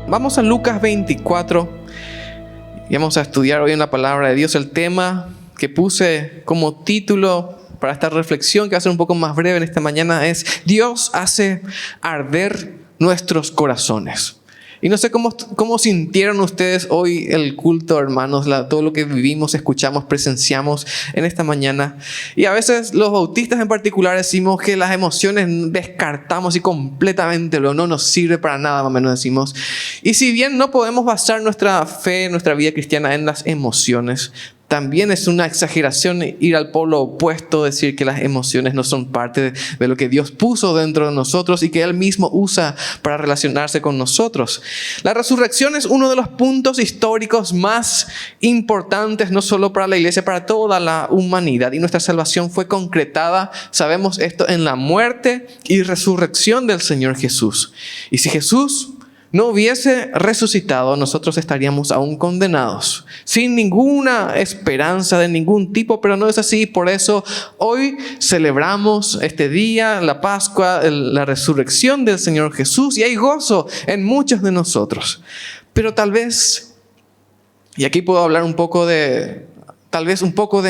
Vamos a Lucas 24 y vamos a estudiar hoy en la palabra de Dios. El tema que puse como título para esta reflexión, que va a ser un poco más breve en esta mañana, es Dios hace arder nuestros corazones. Y no sé cómo sintieron ustedes hoy el culto, hermanos, todo lo que vivimos, escuchamos, presenciamos en esta mañana. Y a veces los bautistas en particular decimos que las emociones descartamos y completamente no nos sirve para nada, más o menos decimos. Y si bien no podemos basar nuestra fe, nuestra vida cristiana en las emociones, también es una exageración ir al polo opuesto, decir que las emociones no son parte de lo que Dios puso dentro de nosotros y que Él mismo usa para relacionarse con nosotros. La resurrección es uno de los puntos históricos más importantes, no solo para la iglesia, para toda la humanidad. Y nuestra salvación fue concretada, sabemos esto, en la muerte y resurrección del Señor Jesús. Y si Jesús no hubiese resucitado, nosotros estaríamos aún condenados, sin ninguna esperanza de ningún tipo, pero no es así. Por eso hoy celebramos este día, la Pascua, la resurrección del Señor Jesús, y hay gozo en muchos de nosotros. Pero tal vez, y aquí puedo hablar un poco de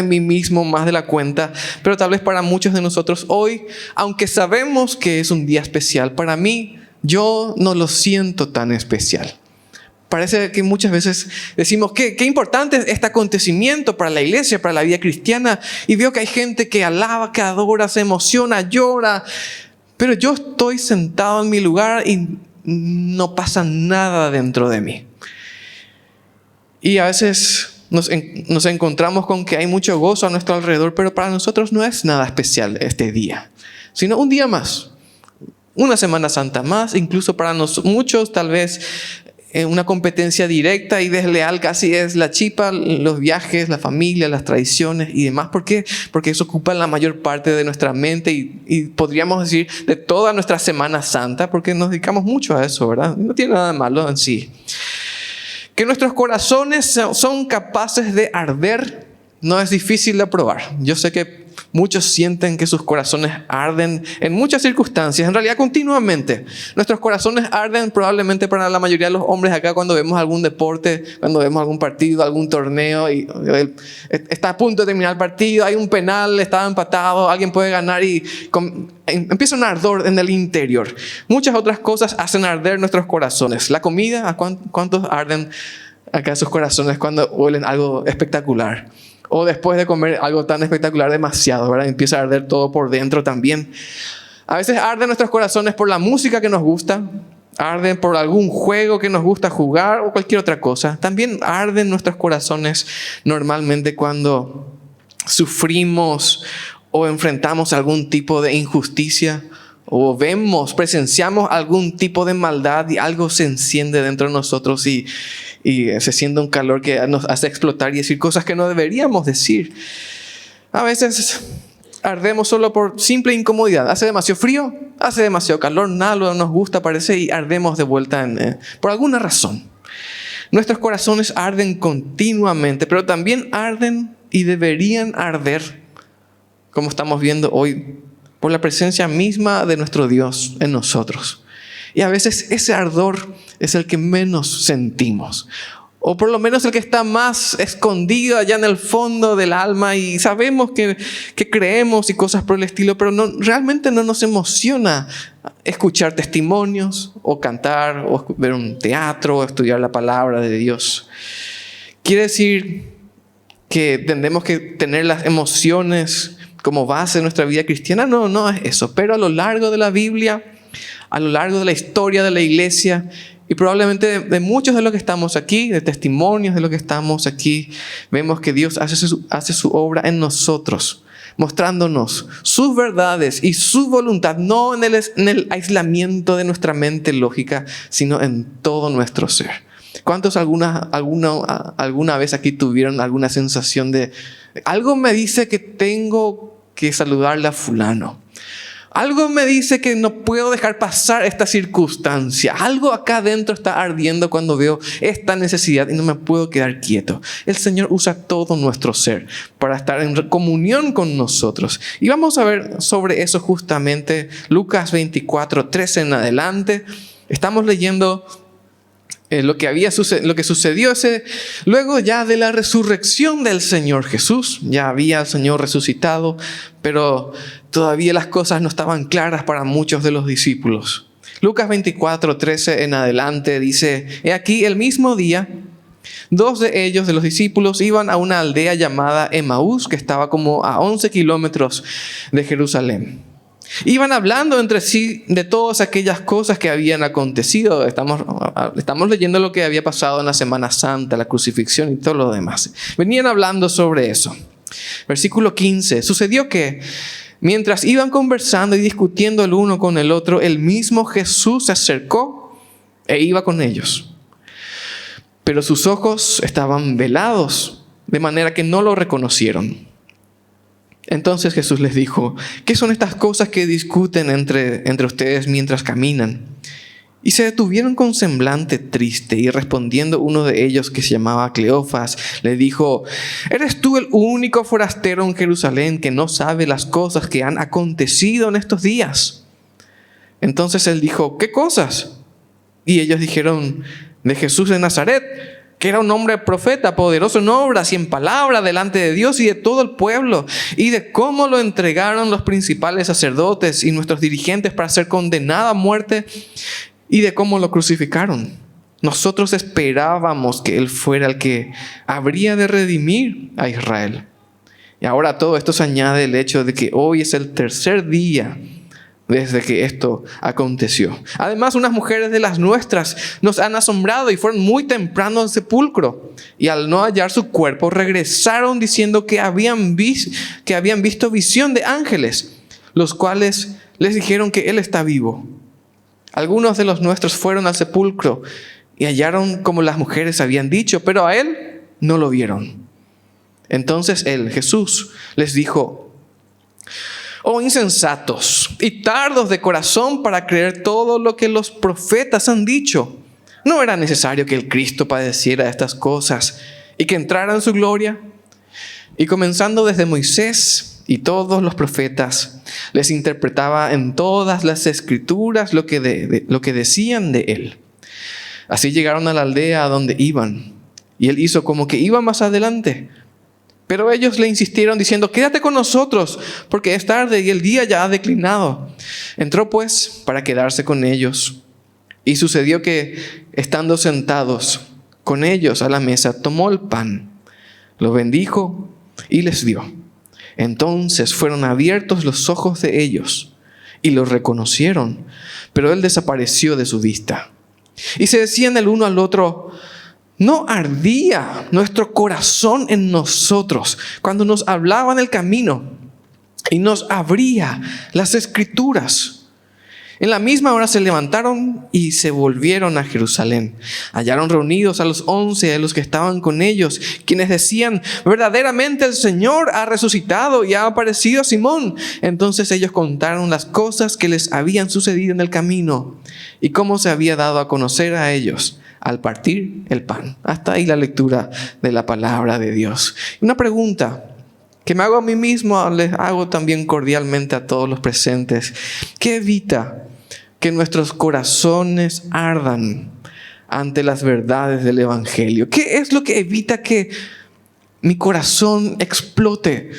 mí mismo más de la cuenta, pero tal vez para muchos de nosotros hoy, aunque sabemos que es un día especial, para mí, yo no lo siento tan especial. Parece que muchas veces decimos qué importante es este acontecimiento para la iglesia, para la vida cristiana. Y veo que hay gente que alaba, que adora, se emociona, llora. Pero yo estoy sentado en mi lugar y no pasa nada dentro de mí. Y a veces nos encontramos con que hay mucho gozo a nuestro alrededor, pero para nosotros no es nada especial este día, sino un día más. Una Semana Santa más, incluso para muchos tal vez una competencia directa y desleal casi es la chipa, los viajes, la familia, las tradiciones y demás. ¿Por qué? Porque eso ocupa la mayor parte de nuestra mente y podríamos decir de toda nuestra Semana Santa, porque nos dedicamos mucho a eso, ¿verdad? No tiene nada de malo en sí. Que nuestros corazones son capaces de arder no es difícil de probar. Yo sé que muchos sienten que sus corazones arden en muchas circunstancias, en realidad continuamente. Nuestros corazones arden probablemente para la mayoría de los hombres acá cuando vemos algún deporte, cuando vemos algún partido, algún torneo y está a punto de terminar el partido, hay un penal, está empatado, alguien puede ganar y empieza un ardor en el interior. Muchas otras cosas hacen arder nuestros corazones. La comida, ¿cuántos arden acá sus corazones cuando huelen algo espectacular? O después de comer algo tan espectacular, demasiado, ¿verdad? Empieza a arder todo por dentro también. A veces arden nuestros corazones por la música que nos gusta, arden por algún juego que nos gusta jugar o cualquier otra cosa. También arden nuestros corazones normalmente cuando sufrimos o enfrentamos algún tipo de injusticia o presenciamos algún tipo de maldad y algo se enciende dentro de nosotros y se siente un calor que nos hace explotar y decir cosas que no deberíamos decir. A veces ardemos solo por simple incomodidad. Hace demasiado frío, hace demasiado calor, nada nos gusta, parece, y ardemos de vuelta por alguna razón. Nuestros corazones arden continuamente, pero también arden y deberían arder, como estamos viendo hoy, por la presencia misma de nuestro Dios en nosotros. Y a veces ese ardor es el que menos sentimos, o por lo menos el que está más escondido allá en el fondo del alma, y sabemos que creemos y cosas por el estilo, pero realmente no nos emociona escuchar testimonios o cantar o ver un teatro o estudiar la palabra de Dios. Quiere decir que tendremos que tener las emociones como base de nuestra vida cristiana. No es eso, pero a lo largo de la Biblia, a lo largo de la historia de la iglesia y probablemente de muchos de los que estamos aquí, de testimonios de los que estamos aquí, vemos que Dios hace su obra en nosotros, mostrándonos sus verdades y su voluntad, no en el aislamiento de nuestra mente lógica, sino en todo nuestro ser. ¿Cuántos alguna vez aquí tuvieron alguna sensación de algo me dice que tengo que saludarle a fulano? Algo me dice que no puedo dejar pasar esta circunstancia. Algo acá adentro está ardiendo cuando veo esta necesidad y no me puedo quedar quieto. El Señor usa todo nuestro ser para estar en comunión con nosotros. Y vamos a ver sobre eso justamente Lucas 24, 13 en adelante. Estamos leyendo lo que sucedió luego ya de la resurrección del Señor Jesús. Ya había el Señor resucitado, pero todavía las cosas no estaban claras para muchos de los discípulos. Lucas 24:13 en adelante dice: He aquí el mismo día, 2 de ellos, de los discípulos, iban a una aldea llamada Emaús, que estaba como a 11 kilómetros de Jerusalén. Iban hablando entre sí de todas aquellas cosas que habían acontecido. Estamos leyendo lo que había pasado en la Semana Santa, la crucifixión y todo lo demás. Venían hablando sobre eso. Versículo 15. Sucedió que mientras iban conversando y discutiendo el uno con el otro, el mismo Jesús se acercó e iba con ellos. Pero sus ojos estaban velados, de manera que no lo reconocieron. Entonces Jesús les dijo: ¿qué son estas cosas que discuten entre ustedes mientras caminan? Y se detuvieron con semblante triste, y respondiendo uno de ellos, que se llamaba Cleofas, le dijo: ¿eres tú el único forastero en Jerusalén que no sabe las cosas que han acontecido en estos días? Entonces él dijo: ¿qué cosas? Y ellos dijeron: de Jesús de Nazaret, que era un hombre profeta, poderoso en obras y en palabra delante de Dios y de todo el pueblo, y de cómo lo entregaron los principales sacerdotes y nuestros dirigentes para ser condenado a muerte, y de cómo lo crucificaron. Nosotros esperábamos que Él fuera el que habría de redimir a Israel. Y ahora a todo esto se añade el hecho de que hoy es el tercer día desde que esto aconteció. Además, unas mujeres de las nuestras nos han asombrado y fueron muy temprano al sepulcro. Y al no hallar su cuerpo, regresaron diciendo que habían visto visión de ángeles, los cuales les dijeron que Él está vivo. Algunos de los nuestros fueron al sepulcro y hallaron como las mujeres habían dicho, pero a Él no lo vieron. Entonces Él, Jesús, les dijo: oh insensatos y tardos de corazón para creer todo lo que los profetas han dicho. ¿No era necesario que el Cristo padeciera estas cosas y que entrara en su gloria? Y comenzando desde Moisés y todos los profetas, les interpretaba en todas las escrituras lo que decían de Él. Así llegaron a la aldea a donde iban, y Él hizo como que iba más adelante. Pero ellos le insistieron diciendo: quédate con nosotros, porque es tarde y el día ya ha declinado. Entró pues para quedarse con ellos. Y sucedió que, estando sentados con ellos a la mesa, tomó el pan, lo bendijo y les dio. Entonces fueron abiertos los ojos de ellos y lo reconocieron, pero Él desapareció de su vista. Y se decían el uno al otro: ¿no ardía nuestro corazón en nosotros cuando nos hablaba en el camino y nos abría las escrituras? En la misma hora se levantaron y se volvieron a Jerusalén. Hallaron reunidos a los 11 de los que estaban con ellos, quienes decían: verdaderamente el Señor ha resucitado y ha aparecido a Simón. Entonces ellos contaron las cosas que les habían sucedido en el camino y cómo se había dado a conocer a ellos al partir el pan. Hasta ahí la lectura de la palabra de Dios. Una pregunta que me hago a mí mismo, les hago también cordialmente a todos los presentes: ¿qué evita que nuestros corazones ardan ante las verdades del Evangelio? ¿Qué es lo que evita que mi corazón explote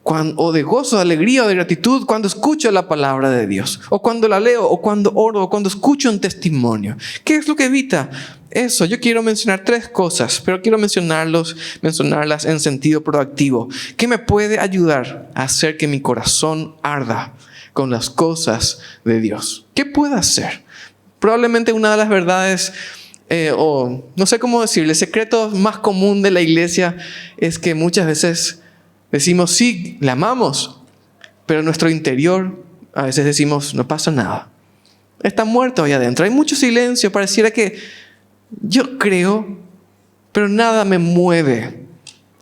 o de gozo, de alegría o de gratitud cuando escucho la palabra de Dios, o cuando la leo, o cuando oro, o cuando escucho un testimonio? ¿Qué es lo que evita eso? Yo quiero mencionar 3 cosas, pero quiero mencionarlas en sentido proactivo. ¿Qué me puede ayudar a hacer que mi corazón arda con las cosas de Dios? ¿Qué puedo hacer? Probablemente una de las verdades, o no sé cómo decirle, el secreto más común de la iglesia es que muchas veces decimos: sí, la amamos, pero en nuestro interior a veces decimos: no pasa nada, está muerto ahí adentro, hay mucho silencio, pareciera que yo creo, pero nada me mueve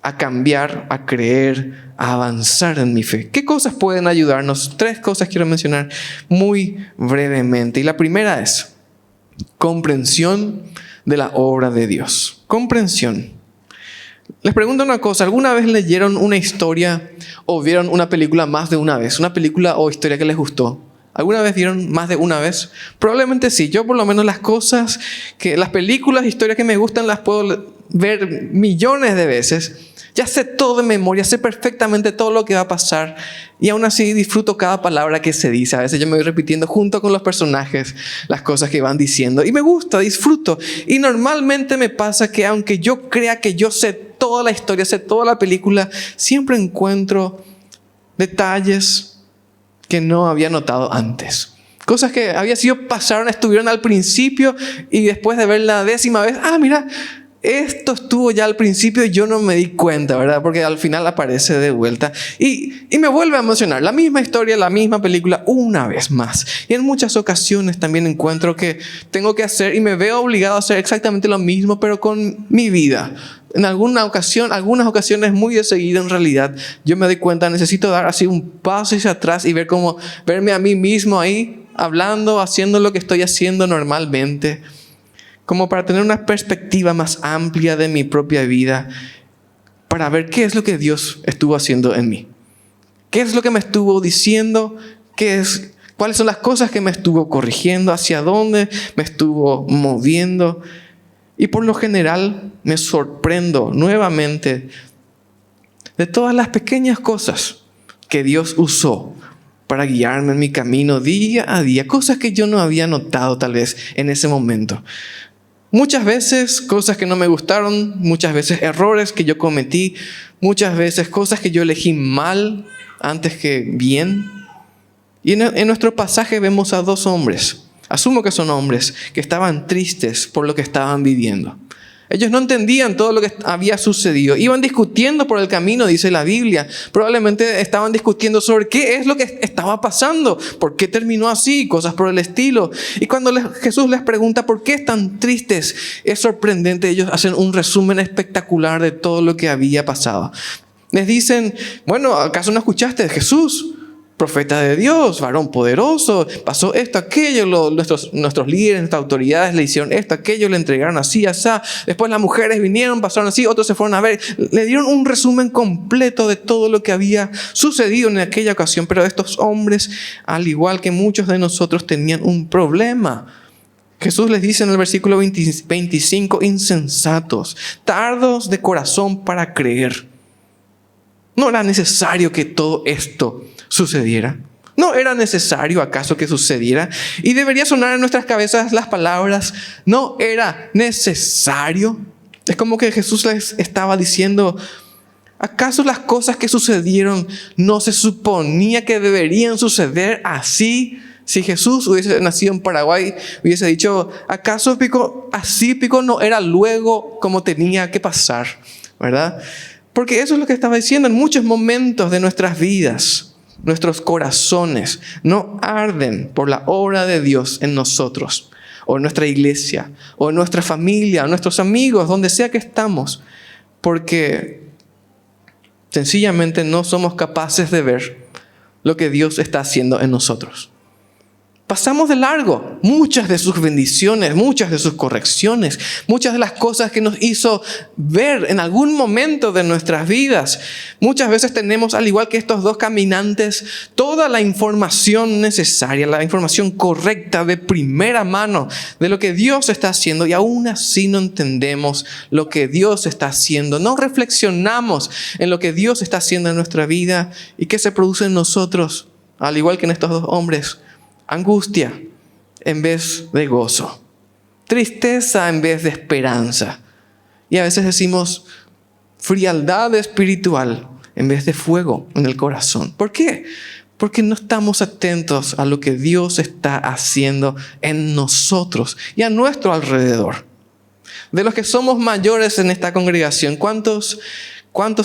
a cambiar, a creer, a avanzar en mi fe. ¿Qué cosas pueden ayudarnos? 3 cosas quiero mencionar muy brevemente. Y la primera es comprensión de la obra de Dios. Comprensión. Les pregunto una cosa: ¿alguna vez leyeron una historia o vieron una película más de una vez? Una película o historia que les gustó. ¿Alguna vez vieron más de una vez? Probablemente sí. Yo por lo menos las películas, historias que me gustan las puedo ver millones de veces. Ya sé todo de memoria, sé perfectamente todo lo que va a pasar y aún así disfruto cada palabra que se dice. A veces yo me voy repitiendo junto con los personajes las cosas que van diciendo y me gusta, disfruto. Y normalmente me pasa que aunque yo crea que yo sé toda la historia, sé toda la película, siempre encuentro detalles que no había notado antes. Cosas que estuvieron al principio y después de ver la 10ª vez, mira, esto estuvo ya al principio y yo no me di cuenta, ¿verdad? Porque al final aparece de vuelta y me vuelve a emocionar. La misma historia, la misma película, una vez más. Y en muchas ocasiones también encuentro que tengo que hacer y me veo obligado a hacer exactamente lo mismo, pero con mi vida. En algunas ocasiones muy de seguido en realidad, yo me doy cuenta, necesito dar así un paso hacia atrás y verme a mí mismo ahí, hablando, haciendo lo que estoy haciendo normalmente, como para tener una perspectiva más amplia de mi propia vida, para ver qué es lo que Dios estuvo haciendo en mí. ¿Qué es lo que me estuvo diciendo? ¿Cuáles son las cosas que me estuvo corrigiendo? ¿Hacia dónde me estuvo moviendo? Y por lo general me sorprendo nuevamente de todas las pequeñas cosas que Dios usó para guiarme en mi camino día a día. Cosas que yo no había notado tal vez en ese momento. Muchas veces cosas que no me gustaron, muchas veces errores que yo cometí, muchas veces cosas que yo elegí mal antes que bien. Y en nuestro pasaje vemos a 2 hombres, asumo que son hombres, que estaban tristes por lo que estaban viviendo. Ellos no entendían todo lo que había sucedido. Iban discutiendo por el camino, dice la Biblia. Probablemente estaban discutiendo sobre qué es lo que estaba pasando, por qué terminó así, cosas por el estilo. Y cuando Jesús les pregunta por qué están tristes, es sorprendente. Ellos hacen un resumen espectacular de todo lo que había pasado. Les dicen, bueno, ¿acaso no escuchaste de Jesús? Profeta de Dios, varón poderoso, pasó esto, aquello, nuestros líderes, nuestras autoridades le hicieron esto, aquello, le entregaron así, así. Después las mujeres vinieron, pasaron así, otros se fueron a ver. Le dieron un resumen completo de todo lo que había sucedido en aquella ocasión. Pero estos hombres, al igual que muchos de nosotros, tenían un problema. Jesús les dice en el versículo 25, insensatos, tardos de corazón para creer. ¿No era necesario que todo esto sucediera? ¿No era necesario acaso que sucediera? Y debería sonar en nuestras cabezas las palabras, ¿no era necesario? Es como que Jesús les estaba diciendo, ¿acaso las cosas que sucedieron no se suponía que deberían suceder así? Si Jesús hubiese nacido en Paraguay, hubiese dicho, ¿acaso así no era luego como tenía que pasar? ¿Verdad? Porque eso es lo que estaba diciendo. En muchos momentos de nuestras vidas, nuestros corazones no arden por la obra de Dios en nosotros, o en nuestra iglesia, o en nuestra familia, o nuestros amigos, donde sea que estamos, porque sencillamente no somos capaces de ver lo que Dios está haciendo en nosotros. Pasamos de largo muchas de sus bendiciones, muchas de sus correcciones, muchas de las cosas que nos hizo ver en algún momento de nuestras vidas. Muchas veces tenemos, al igual que estos 2 caminantes, toda la información necesaria, la información correcta de primera mano de lo que Dios está haciendo, y aún así no entendemos lo que Dios está haciendo. No reflexionamos en lo que Dios está haciendo en nuestra vida y qué se produce en nosotros, al igual que en estos 2 hombres. Angustia en vez de gozo. Tristeza en vez de esperanza. Y a veces decimos frialdad espiritual en vez de fuego en el corazón. ¿Por qué? Porque no estamos atentos a lo que Dios está haciendo en nosotros y a nuestro alrededor. De los que somos mayores en esta congregación, ¿cuántos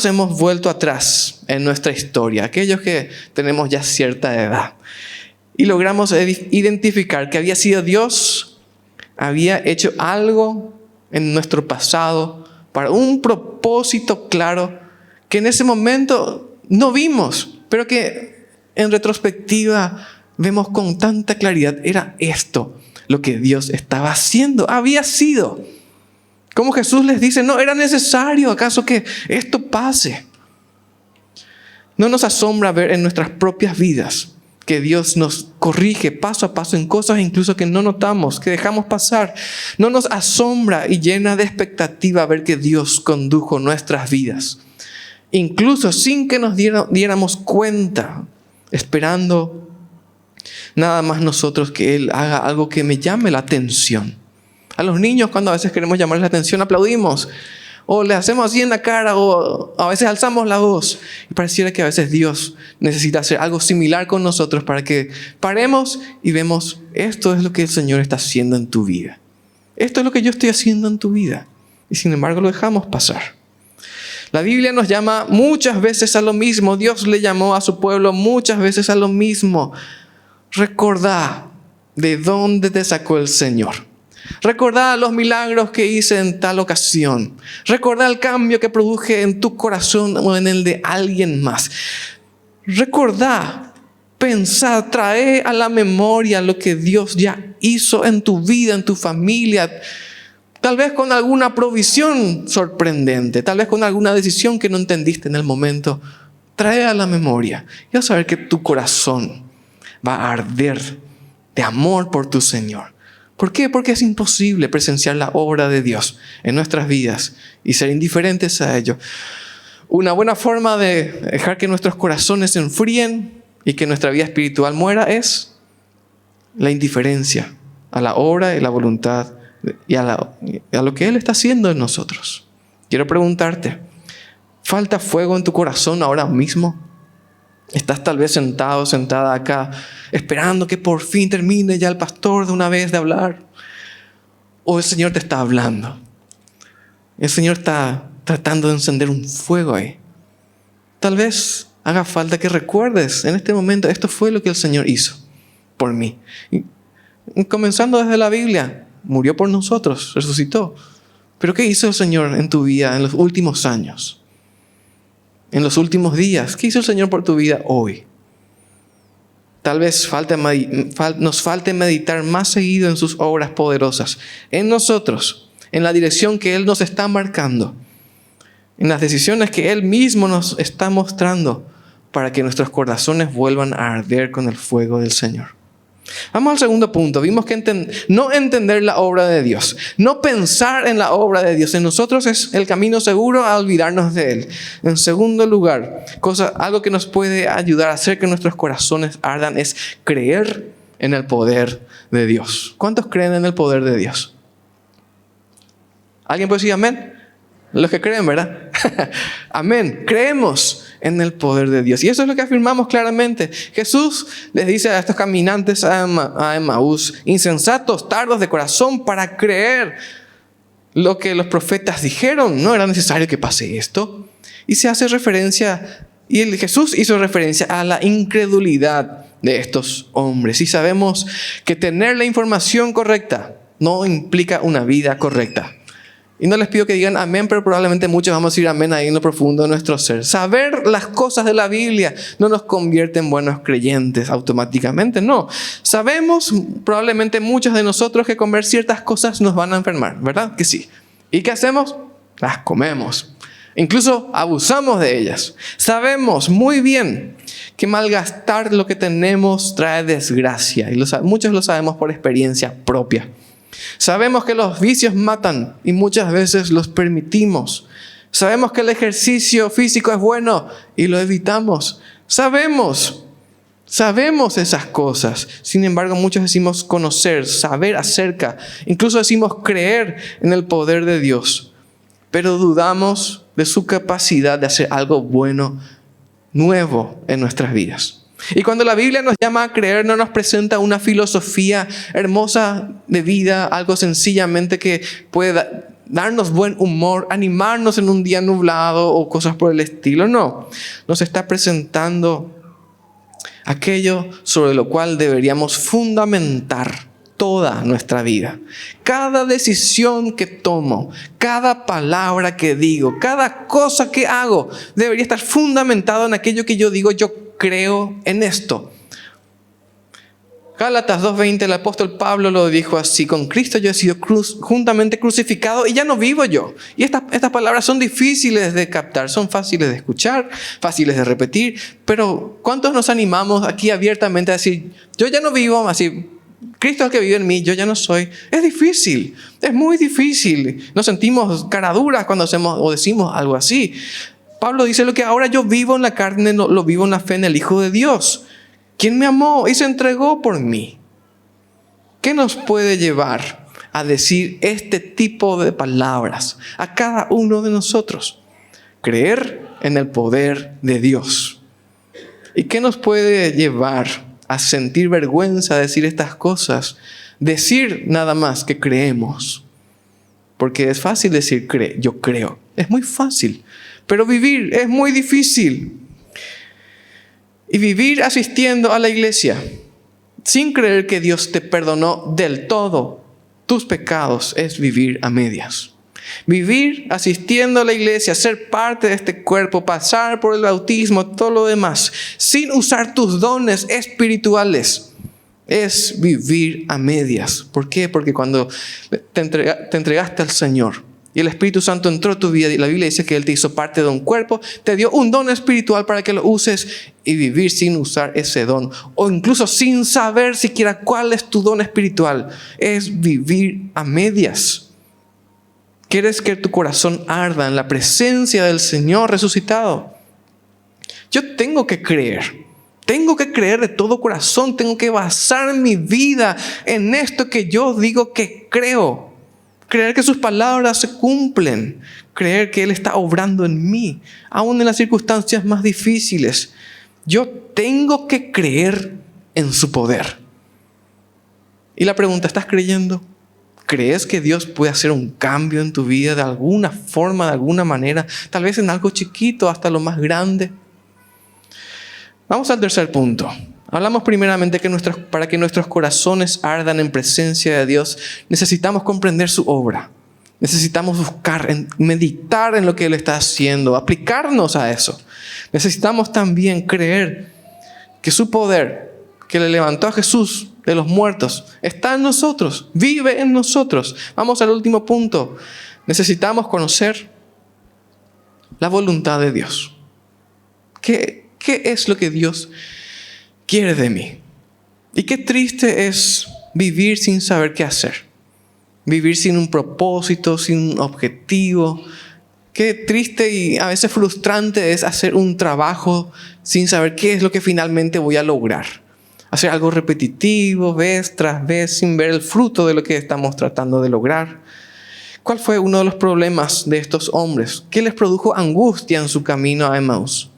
hemos vuelto atrás en nuestra historia? Aquellos que tenemos ya cierta edad. Y logramos identificar que había sido Dios, había hecho algo en nuestro pasado para un propósito claro que en ese momento no vimos, pero que en retrospectiva vemos con tanta claridad. Era esto lo que Dios estaba haciendo, había sido. Como Jesús les dice, no era necesario acaso que esto pase. No nos asombra ver en nuestras propias vidas que Dios nos corrige paso a paso en cosas incluso que no notamos, que dejamos pasar. No nos asombra y llena de expectativa ver que Dios condujo nuestras vidas, incluso sin que nos diéramos cuenta, esperando nada más nosotros que Él haga algo que me llame la atención. A los niños, cuando a veces queremos llamarles la atención, aplaudimos, o le hacemos así en la cara, o a veces alzamos la voz. Y pareciera que a veces Dios necesita hacer algo similar con nosotros para que paremos y vemos, esto es lo que el Señor está haciendo en tu vida. Esto es lo que yo estoy haciendo en tu vida. Y sin embargo lo dejamos pasar. La Biblia nos llama muchas veces a lo mismo. Dios le llamó a su pueblo muchas veces a lo mismo. Recordá de dónde te sacó el Señor. Recordá los milagros que hice en tal ocasión. Recordá el cambio que produje en tu corazón o en el de alguien más. Recordá, pensá, trae a la memoria lo que Dios ya hizo en tu vida, en tu familia. Tal vez con alguna provisión sorprendente, tal vez con alguna decisión que no entendiste en el momento. Trae a la memoria y vas a ver que tu corazón va a arder de amor por tu Señor. ¿Por qué? Porque es imposible presenciar la obra de Dios en nuestras vidas y ser indiferentes a ello. Una buena forma de dejar que nuestros corazones se enfríen y que nuestra vida espiritual muera es la indiferencia a la obra y la voluntad y a lo que Él está haciendo en nosotros. Quiero preguntarte, ¿falta fuego en tu corazón ahora mismo? Estás tal vez sentado, sentada acá, esperando que por fin termine ya el pastor de una vez de hablar. O el Señor te está hablando. El Señor está tratando de encender un fuego ahí. Tal vez haga falta que recuerdes en este momento, esto fue lo que el Señor hizo por mí. Y comenzando desde la Biblia, murió por nosotros, resucitó. Pero ¿qué hizo el Señor en tu vida en los últimos años? En los últimos días, ¿qué hizo el Señor por tu vida hoy? Tal vez nos falte meditar más seguido en sus obras poderosas, en nosotros, en la dirección que Él nos está marcando, en las decisiones que Él mismo nos está mostrando para que nuestros corazones vuelvan a arder con el fuego del Señor. Vamos al segundo punto. Vimos que no entender la obra de Dios, no pensar en la obra de Dios en nosotros es el camino seguro a olvidarnos de Él. En segundo lugar, algo que nos puede ayudar a hacer que nuestros corazones ardan es creer en el poder de Dios. ¿Cuántos creen en el poder de Dios? ¿Alguien puede decir amén? Los que creen, ¿verdad? Amén. Creemos en el poder de Dios. Y eso es lo que afirmamos claramente. Jesús les dice a estos caminantes a Emaús, insensatos, tardos de corazón para creer lo que los profetas dijeron. No era necesario que pase esto. Y se hace referencia, Jesús hizo referencia a la incredulidad de estos hombres. Y sabemos que tener la información correcta no implica una vida correcta. Y no les pido que digan amén, pero probablemente muchos vamos a decir amén ahí en lo profundo de nuestro ser. Saber las cosas de la Biblia no nos convierte en buenos creyentes automáticamente, no. Sabemos probablemente muchos de nosotros que comer ciertas cosas nos van a enfermar, ¿verdad? Que sí. ¿Y qué hacemos? Las comemos. Incluso abusamos de ellas. Sabemos muy bien que malgastar lo que tenemos trae desgracia. Y muchos lo sabemos por experiencia propia. Sabemos que los vicios matan y muchas veces los permitimos. Sabemos que el ejercicio físico es bueno y lo evitamos. Sabemos esas cosas. Sin embargo, muchos decimos conocer, saber acerca, incluso decimos creer en el poder de Dios. Pero dudamos de su capacidad de hacer algo bueno, nuevo en nuestras vidas. Y cuando la Biblia nos llama a creer, no nos presenta una filosofía hermosa de vida, algo sencillamente que puede darnos buen humor, animarnos en un día nublado o cosas por el estilo. No, nos está presentando aquello sobre lo cual deberíamos fundamentar toda nuestra vida. Cada decisión que tomo, cada palabra que digo, cada cosa que hago, debería estar fundamentado en aquello que yo digo, yo creo en esto. Gálatas 2:20, el apóstol Pablo lo dijo así: con Cristo yo he sido juntamente crucificado y ya no vivo yo. Y estas palabras son difíciles de captar, son fáciles de escuchar, fáciles de repetir, pero ¿cuántos nos animamos aquí abiertamente a decir, yo ya no vivo, así, Cristo es el que vive en mí, yo ya no soy? Es difícil, es muy difícil. Nos sentimos caraduras cuando hacemos o decimos algo así. Pablo dice: lo que ahora yo vivo en la carne, lo vivo en la fe en el Hijo de Dios, quien me amó y se entregó por mí. ¿Qué nos puede llevar a decir este tipo de palabras a cada uno de nosotros? Creer en el poder de Dios. ¿Y qué nos puede llevar a sentir vergüenza de decir estas cosas? Decir nada más que creemos. Porque es fácil decir yo creo. Es muy fácil. Pero vivir es muy difícil. Y vivir asistiendo a la iglesia sin creer que Dios te perdonó del todo tus pecados es vivir a medias. Vivir asistiendo a la iglesia, ser parte de este cuerpo, pasar por el bautismo, todo lo demás, sin usar tus dones espirituales, es vivir a medias. ¿Por qué? Porque cuando te entregaste al Señor y el Espíritu Santo entró a tu vida, y la Biblia dice que Él te hizo parte de un cuerpo, te dio un don espiritual para que lo uses, y vivir sin usar ese don, o incluso sin saber siquiera cuál es tu don espiritual, es vivir a medias. ¿Quieres que tu corazón arda en la presencia del Señor resucitado? Yo tengo que creer de todo corazón, tengo que basar mi vida en esto que yo digo que creo. Creer que sus palabras se cumplen. Creer que Él está obrando en mí, aún en las circunstancias más difíciles. Yo tengo que creer en su poder. Y la pregunta, ¿estás creyendo? ¿Crees que Dios puede hacer un cambio en tu vida de alguna forma, de alguna manera? Tal vez en algo chiquito hasta lo más grande. Vamos al tercer punto. Hablamos primeramente que para que nuestros corazones ardan en presencia de Dios, necesitamos comprender su obra. Necesitamos buscar, meditar en lo que Él está haciendo, aplicarnos a eso. Necesitamos también creer que su poder, que le levantó a Jesús de los muertos, está en nosotros, vive en nosotros. Vamos al último punto. Necesitamos conocer la voluntad de Dios. ¿Qué es lo que Dios quiere de mí? Y qué triste es vivir sin saber qué hacer. Vivir sin un propósito, sin un objetivo. Qué triste y a veces frustrante es hacer un trabajo sin saber qué es lo que finalmente voy a lograr. Hacer algo repetitivo, vez tras vez, sin ver el fruto de lo que estamos tratando de lograr. ¿Cuál fue uno de los problemas de estos hombres? ¿Qué les produjo angustia en su camino a Emaús?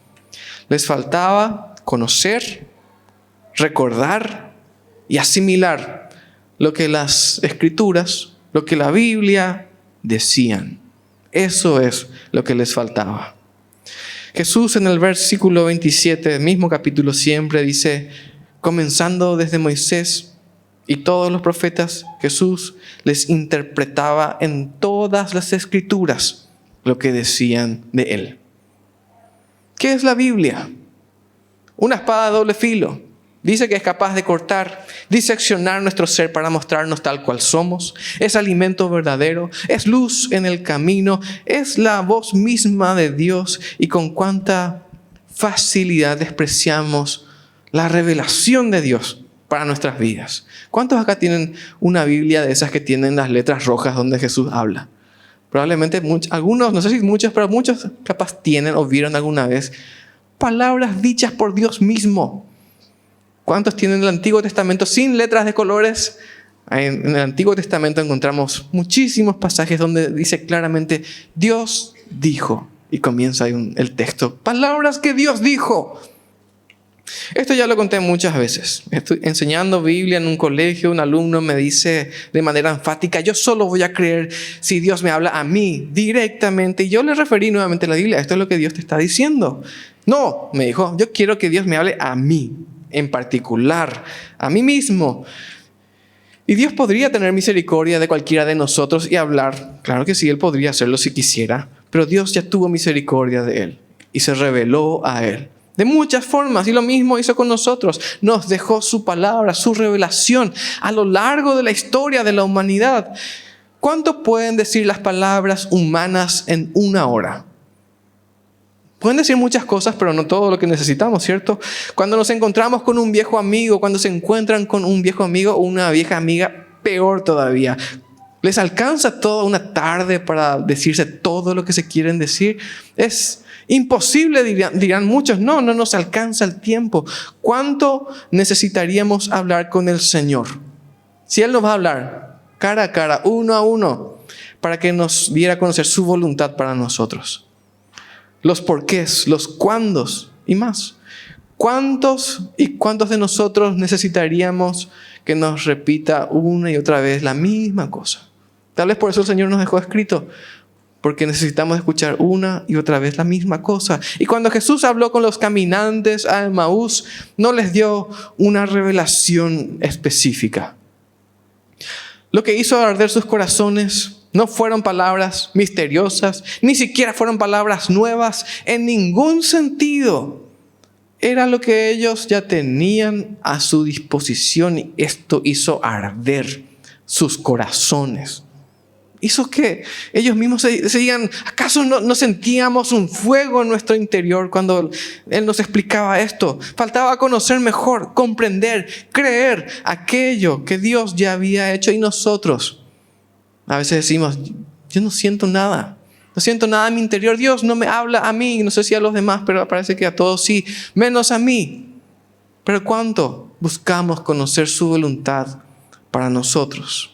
Les faltaba conocer, recordar y asimilar lo que las Escrituras, lo que la Biblia decían. Eso es lo que les faltaba. Jesús en el versículo 27 del mismo capítulo siempre dice, comenzando desde Moisés y todos los profetas, Jesús les interpretaba en todas las Escrituras lo que decían de Él. ¿Qué es la Biblia? Una espada de doble filo. Dice que es capaz de cortar, diseccionar nuestro ser para mostrarnos tal cual somos. Es alimento verdadero, es luz en el camino, es la voz misma de Dios. Y con cuánta facilidad despreciamos la revelación de Dios para nuestras vidas. ¿Cuántos acá tienen una Biblia de esas que tienen las letras rojas donde Jesús habla? Probablemente algunos, no sé si muchos, pero muchos capaz tienen o vieron alguna vez palabras dichas por Dios mismo. ¿Cuántos tienen el Antiguo Testamento sin letras de colores? En el Antiguo Testamento encontramos muchísimos pasajes donde dice claramente Dios dijo, y comienza ahí el texto. Palabras que Dios dijo. Esto ya lo conté muchas veces. Estoy enseñando Biblia en un colegio, un alumno me dice de manera enfática, yo solo voy a creer si Dios me habla a mí directamente. Y yo le referí nuevamente a la Biblia, esto es lo que Dios te está diciendo. No, me dijo, yo quiero que Dios me hable a mí, en particular, a mí mismo. Y Dios podría tener misericordia de cualquiera de nosotros y hablar. Claro que sí, Él podría hacerlo si quisiera, pero Dios ya tuvo misericordia de él y se reveló a él. de muchas formas, y lo mismo hizo con nosotros. Nos dejó su palabra, su revelación a lo largo de la historia de la humanidad. ¿Cuánto pueden decir las palabras humanas en una hora? Pueden decir muchas cosas, pero no todo lo que necesitamos, ¿cierto? Cuando nos encontramos con un viejo amigo, cuando se encuentran con un viejo amigo o una vieja amiga, peor todavía. ¿Les alcanza toda una tarde para decirse todo lo que se quieren decir? Es imposible, dirán muchos. No nos alcanza el tiempo. ¿Cuánto necesitaríamos hablar con el Señor? Si Él nos va a hablar cara a cara, uno a uno, para que nos diera a conocer su voluntad para nosotros. Los porqués, los cuándos y más. ¿Cuántos de nosotros necesitaríamos que nos repita una y otra vez la misma cosa? Tal vez por eso el Señor nos dejó escrito, porque necesitamos escuchar una y otra vez la misma cosa. Y cuando Jesús habló con los caminantes a Emaús, no les dio una revelación específica. Lo que hizo arder sus corazones no fueron palabras misteriosas, ni siquiera fueron palabras nuevas en ningún sentido. Era lo que ellos ya tenían a su disposición y esto hizo arder sus corazones. Hizo que ellos mismos se digan, ¿acaso no sentíamos un fuego en nuestro interior cuando Él nos explicaba esto? Faltaba conocer mejor, comprender, creer aquello que Dios ya había hecho y nosotros. A veces decimos, yo no siento nada. No siento nada en mi interior. Dios no me habla a mí. No sé si a los demás, pero parece que a todos sí. Menos a mí. Pero ¿cuánto buscamos conocer su voluntad para nosotros?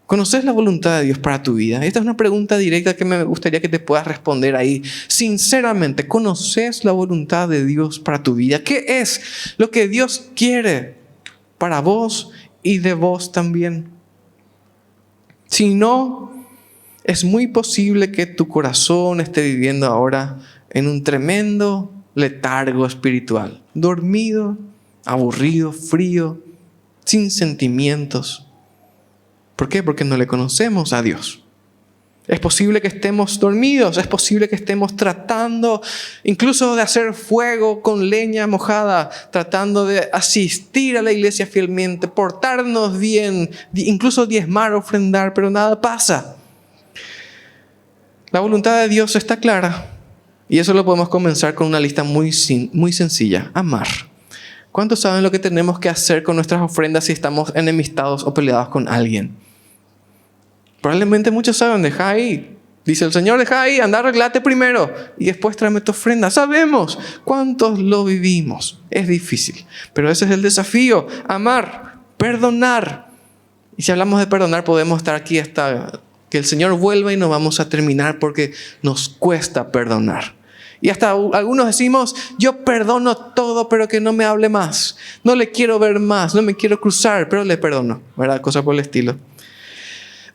¿Conoces la voluntad de Dios para tu vida? Esta es una pregunta directa que me gustaría que te puedas responder ahí. Sinceramente, ¿conoces la voluntad de Dios para tu vida? ¿Qué es lo que Dios quiere para vos y de vos también? Si no, es muy posible que tu corazón esté viviendo ahora en un tremendo letargo espiritual. Dormido, aburrido, frío, sin sentimientos. ¿Por qué? Porque no le conocemos a Dios. Es posible que estemos dormidos, es posible que estemos tratando incluso de hacer fuego con leña mojada, tratando de asistir a la iglesia fielmente, portarnos bien, incluso diezmar, ofrendar, pero nada pasa. La voluntad de Dios está clara y eso lo podemos comenzar con una lista muy sencilla: amar. ¿Cuántos saben lo que tenemos que hacer con nuestras ofrendas si estamos enemistados o peleados con alguien? Probablemente muchos saben, deja ahí. Dice el Señor, deja ahí, anda, arreglate primero y después tráeme tu ofrenda. Sabemos cuántos lo vivimos. Es difícil, pero ese es el desafío: amar, perdonar. Y si hablamos de perdonar, podemos estar aquí hasta que el Señor vuelva y no vamos a terminar porque nos cuesta perdonar. Y hasta algunos decimos, yo perdono todo, pero que no me hable más. No le quiero ver más, no me quiero cruzar, pero le perdono, ¿verdad? Cosa por el estilo.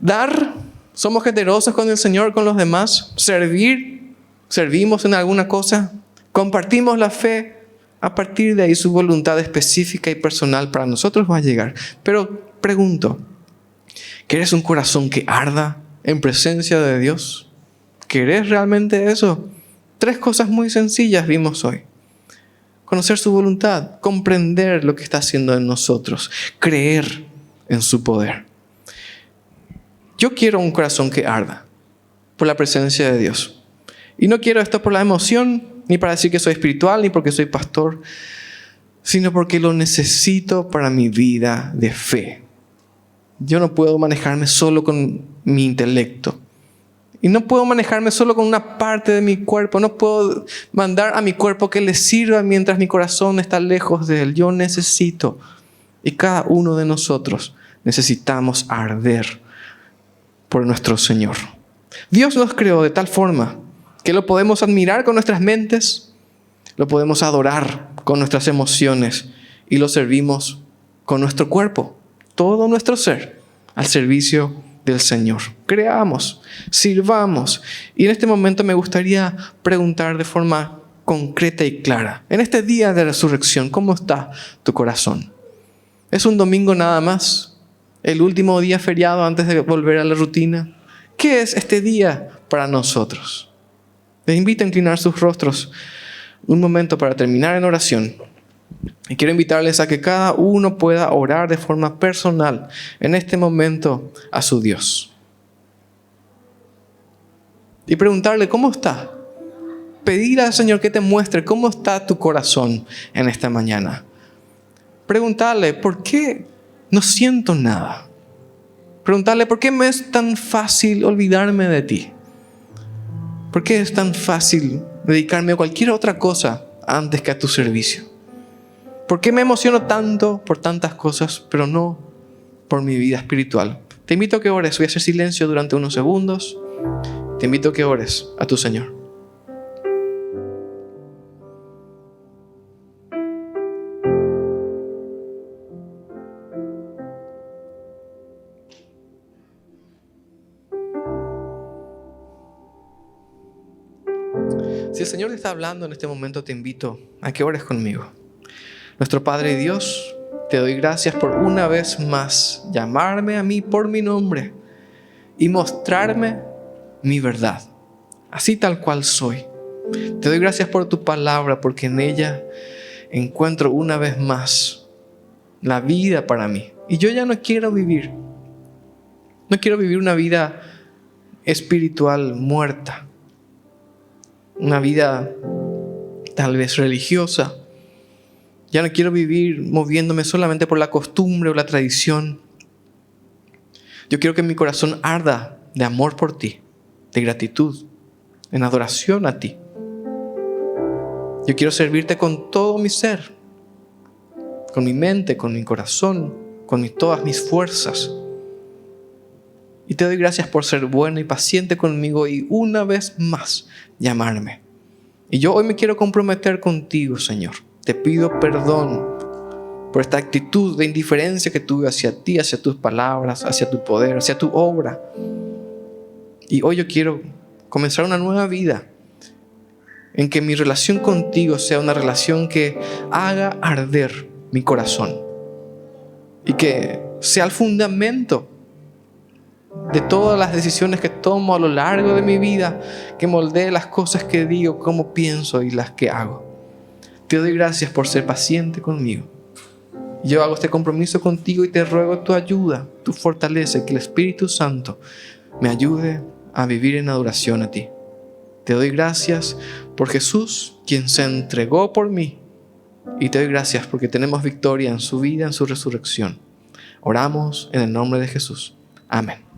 Dar, somos generosos con el Señor, con los demás. Servir, servimos en alguna cosa. Compartimos la fe. A partir de ahí su voluntad específica y personal para nosotros va a llegar. Pero pregunto, ¿quieres un corazón que arda en presencia de Dios? ¿Querés realmente eso? 3 cosas muy sencillas vimos hoy. Conocer su voluntad, comprender lo que está haciendo en nosotros, creer en su poder. Yo quiero un corazón que arda por la presencia de Dios. Y no quiero esto por la emoción, ni para decir que soy espiritual, ni porque soy pastor, sino porque lo necesito para mi vida de fe. Yo no puedo manejarme solo con mi intelecto. Y no puedo manejarme solo con una parte de mi cuerpo. No puedo mandar a mi cuerpo que le sirva mientras mi corazón está lejos de Él. Yo necesito, y cada uno de nosotros necesitamos arder por nuestro Señor. Dios nos creó de tal forma que lo podemos admirar con nuestras mentes, lo podemos adorar con nuestras emociones y lo servimos con nuestro cuerpo, todo nuestro ser, al servicio del Señor. Creamos, sirvamos. Y en este momento me gustaría preguntar de forma concreta y clara, en este día de resurrección, ¿cómo está tu corazón? ¿Es un domingo nada más? ¿El último día feriado antes de volver a la rutina? ¿Qué es este día para nosotros? Les invito a inclinar sus rostros un momento para terminar en oración. Y quiero invitarles a que cada uno pueda orar de forma personal en este momento a su Dios. Y preguntarle, ¿cómo está? Pedirle al Señor que te muestre cómo está tu corazón en esta mañana. Preguntarle, ¿por qué no siento nada? Preguntarle, ¿por qué me es tan fácil olvidarme de ti? ¿Por qué es tan fácil dedicarme a cualquier otra cosa antes que a tu servicio? ¿Por qué me emociono tanto por tantas cosas, pero no por mi vida espiritual? Te invito a que ores. Voy a hacer silencio durante unos segundos. Te invito a que ores a tu Señor. Si el Señor te está hablando en este momento, te invito a que ores conmigo. Nuestro Padre Dios, te doy gracias por una vez más llamarme a mí por mi nombre y mostrarme mi verdad, así tal cual soy. Te doy gracias por tu palabra, porque en ella encuentro una vez más la vida para mí. Y yo ya no quiero vivir una vida espiritual muerta, una vida tal vez religiosa. Ya no quiero vivir moviéndome solamente por la costumbre o la tradición. Yo quiero que mi corazón arda de amor por ti, de gratitud, en adoración a ti. Yo quiero servirte con todo mi ser, con mi mente, con mi corazón, con todas mis fuerzas. Y te doy gracias por ser bueno y paciente conmigo y una vez más llamarme. Y yo hoy me quiero comprometer contigo, Señor. Te pido perdón por esta actitud de indiferencia que tuve hacia ti, hacia tus palabras, hacia tu poder, hacia tu obra. Y hoy yo quiero comenzar una nueva vida en que mi relación contigo sea una relación que haga arder mi corazón y que sea el fundamento de todas las decisiones que tomo a lo largo de mi vida, que moldee las cosas que digo, cómo pienso y las que hago. Te doy gracias por ser paciente conmigo. Yo hago este compromiso contigo y te ruego tu ayuda, tu fortaleza, que el Espíritu Santo me ayude a vivir en adoración a ti. Te doy gracias por Jesús, quien se entregó por mí. Y te doy gracias porque tenemos victoria en su vida, en su resurrección. Oramos en el nombre de Jesús. Amén.